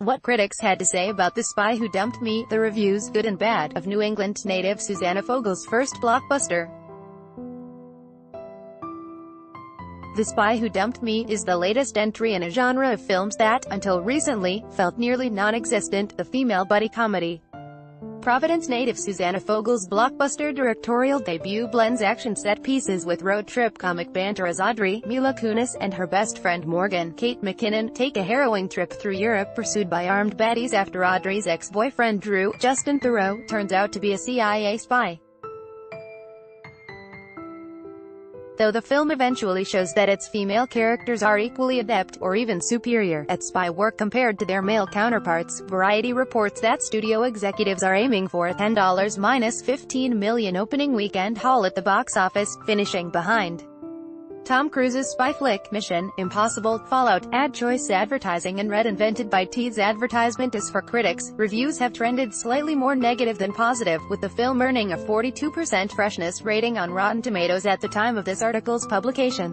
What critics had to say about The Spy Who Dumped Me, the reviews, good and bad, of New England native Susanna Fogel's first blockbuster. The Spy Who Dumped Me is the latest entry in a genre of films that, until recently, felt nearly non-existent, the female buddy comedy. Providence native Susanna Fogel's blockbuster directorial debut blends action set pieces with road trip comic banter as Audrey, Mila Kunis, and her best friend Morgan, Kate McKinnon, take a harrowing trip through Europe pursued by armed baddies after Audrey's ex-boyfriend Drew, Justin Theroux, turns out to be a CIA spy. Though the film eventually shows that its female characters are equally adept, or even superior, at spy work compared to their male counterparts, Variety reports that studio executives are aiming for a $10-15 million opening weekend haul at the box office, finishing behind Tom Cruise's spy flick, Mission Impossible, Fallout, Ad Choice Advertising and Red invented by T's advertisement. As for critics, reviews have trended slightly more negative than positive, with the film earning a 42% freshness rating on Rotten Tomatoes at the time of this article's publication.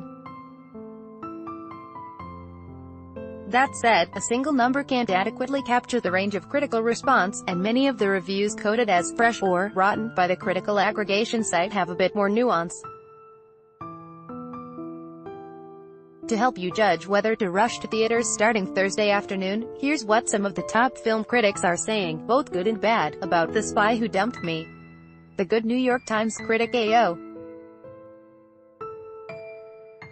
That said, a single number can't adequately capture the range of critical response, and many of the reviews coded as fresh or rotten by the critical aggregation site have a bit more nuance. To help you judge whether to rush to theaters starting Thursday afternoon, here's what some of the top film critics are saying, both good and bad, about The Spy Who Dumped Me. The Good New York Times critic A.O.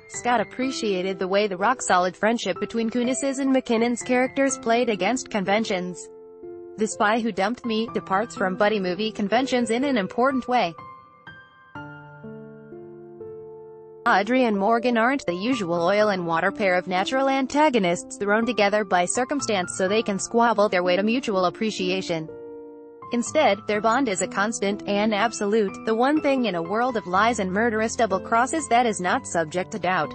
Scott appreciated the way the rock-solid friendship between Kunis's and McKinnon's characters played against conventions. The Spy Who Dumped Me departs from buddy movie conventions in an important way. Audrey and Morgan aren't the usual oil and water pair of natural antagonists thrown together by circumstance so they can squabble their way to mutual appreciation. Instead, their bond is a constant, an absolute, the one thing in a world of lies and murderous double-crosses that is not subject to doubt.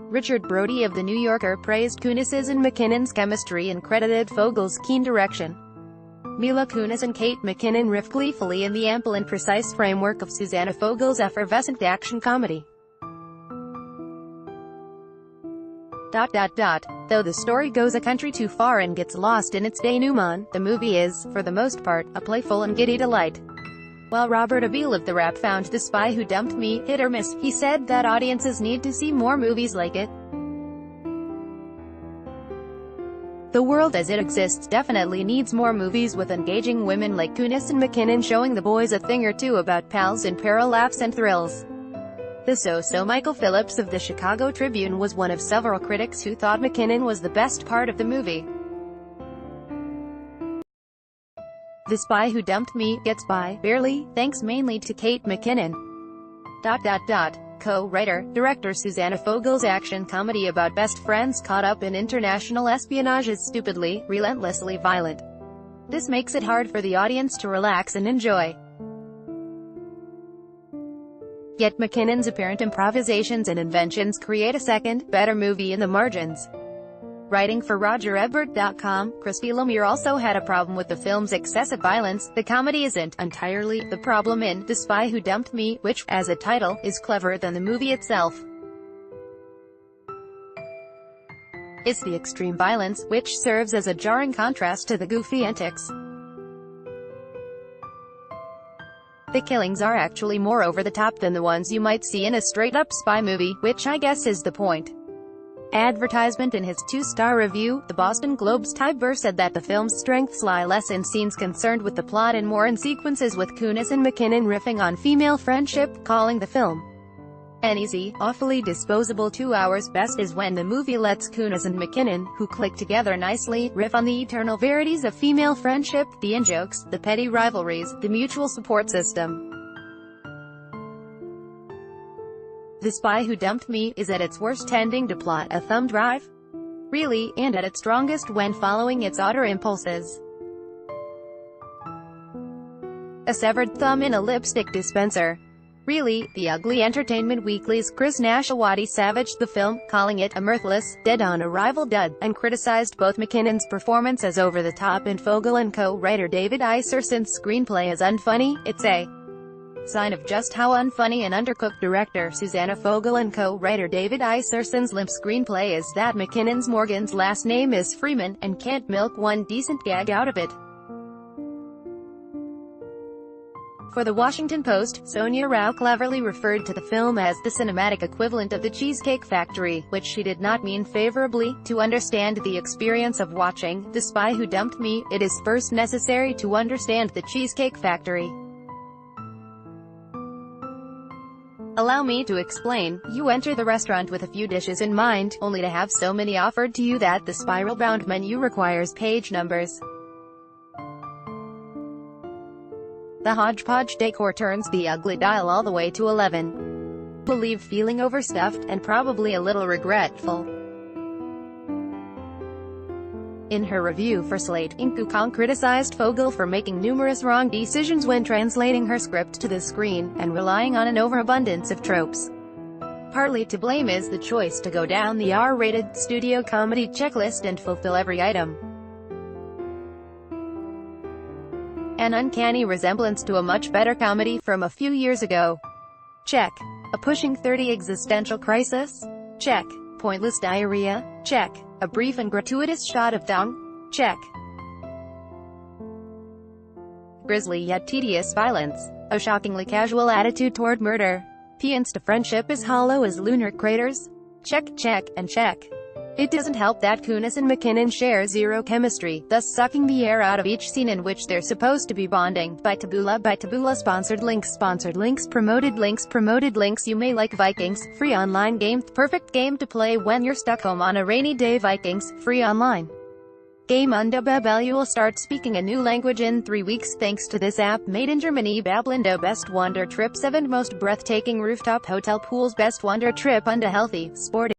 Richard Brody of The New Yorker praised Kunis's and McKinnon's chemistry and credited Fogel's keen direction. Mila Kunis and Kate McKinnon riff gleefully in the ample and precise framework of Susanna Fogel's effervescent action comedy. Though the story goes a country too far and gets lost in its denouement, the movie is, for the most part, a playful and giddy delight. While Robert Abel of The Wrap found The Spy Who Dumped Me hit or miss, he said that audiences need to see more movies like it. The world as it exists definitely needs more movies with engaging women like Kunis and McKinnon showing the boys a thing or two about pals in peril, laughs and thrills. The so-so Michael Phillips of the Chicago Tribune was one of several critics who thought McKinnon was the best part of the movie. The Spy Who Dumped Me gets by, barely, thanks mainly to Kate McKinnon. Co-writer, director Susanna Fogel's action comedy about best friends caught up in international espionage is stupidly, relentlessly violent. This makes it hard for the audience to relax and enjoy. Yet McKinnon's apparent improvisations and inventions create a second, better movie in the margins. Writing for RogerEbert.com, Christy Lemire also had a problem with the film's excessive violence. The comedy isn't entirely the problem in The Spy Who Dumped Me, which, as a title, is cleverer than the movie itself. It's the extreme violence, which serves as a jarring contrast to the goofy antics. The killings are actually more over the top than the ones you might see in a straight-up spy movie, which I guess is the point. Advertisement. In his 2-star review, the Boston Globe's Ty Burr said that the film's strengths lie less in scenes concerned with the plot and more in sequences with Kunis and McKinnon riffing on female friendship, calling the film an easy, awfully disposable 2 hours. Best is when the movie lets Kunis and McKinnon, who click together nicely, riff on the eternal verities of female friendship, the in-jokes, the petty rivalries, the mutual support system. The Spy Who Dumped Me is at its worst tending to plot a thumb drive? Really, and at its strongest when following its odder impulses. A severed thumb in a lipstick dispenser. Really, the Ugly Entertainment Weekly's Chris Nashawati savaged the film, calling it a mirthless, dead-on arrival dud, and criticized both McKinnon's performance as over-the-top and Fogel and co-writer David Iserson's screenplay as unfunny. It's a sign of just how unfunny and undercooked director Susanna Fogel and co-writer David Iserson's limp screenplay is that McKinnon's Morgan's last name is Freeman, and can't milk one decent gag out of it. For The Washington Post, Sonia Rao cleverly referred to the film as the cinematic equivalent of The Cheesecake Factory, which she did not mean favorably. To understand the experience of watching The Spy Who Dumped Me, it is first necessary to understand The Cheesecake Factory. Allow me to explain. You enter the restaurant with a few dishes in mind, only to have so many offered to you that the spiral-bound menu requires page numbers. The hodgepodge decor turns the ugly dial all the way to 11. Believe feeling overstuffed, and probably a little regretful. In her review for Slate, Inku Kong criticized Fogel for making numerous wrong decisions when translating her script to the screen, and relying on an overabundance of tropes. Partly to blame is the choice to go down the R-rated studio comedy checklist and fulfill every item. An uncanny resemblance to a much better comedy from a few years ago. Check. A pushing 30 existential crisis? Check. Pointless diarrhea? Check. A brief and gratuitous shot of dong? Check. Grisly yet tedious violence. A shockingly casual attitude toward murder. Piance to friendship as hollow as lunar craters? Check, check, and check. It doesn't help that Kunis and McKinnon share zero chemistry, thus sucking the air out of each scene in which they're supposed to be bonding. By Taboola sponsored links, promoted links. You may like Vikings, free online game, perfect game to play when you're stuck home on a rainy day. Vikings, free online game under Babel. You will start speaking a new language in 3 weeks thanks to this app, made in Germany. Bablindo best wonder trip, 7 most breathtaking rooftop hotel pools, best wonder trip under healthy, sporty.